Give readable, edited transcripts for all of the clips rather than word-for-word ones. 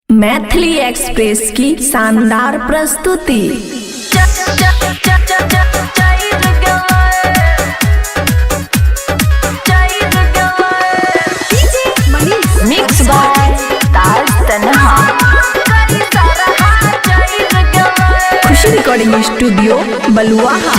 Maithili express की शानदार प्रस्तुति। मिक्स बाय ताज तन्हा। खुशी रिकॉर्डिंग स्टूडियो बलुआहा।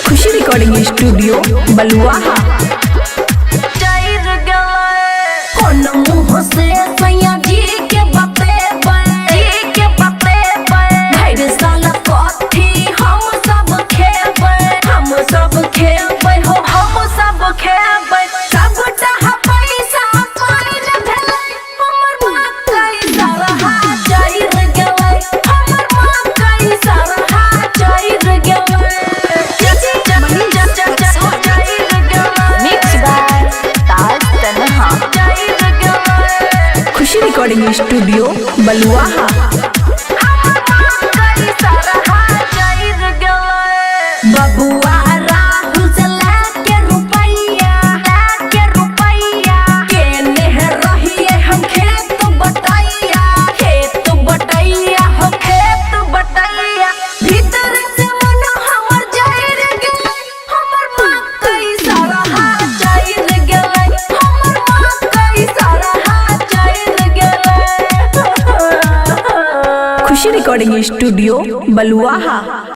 खुशी रिकॉर्डिंग स्टूडियो बलुआहा। खुशी रिकॉर्डिंग स्टूडियो बलुआहा। बबुआ राहुल से लाके रुपैया के नेह रहिए हम खेत बटैया हो खेत बटैया। भीतर से मन हमर जाइर गेलै, हमर मां कई सारा हाथ जाइर गेलै, हमर मां कई सारा हाथ जाइर गेलै। खुशी रिकॉर्डिंग स्टूडियो बलुआहा।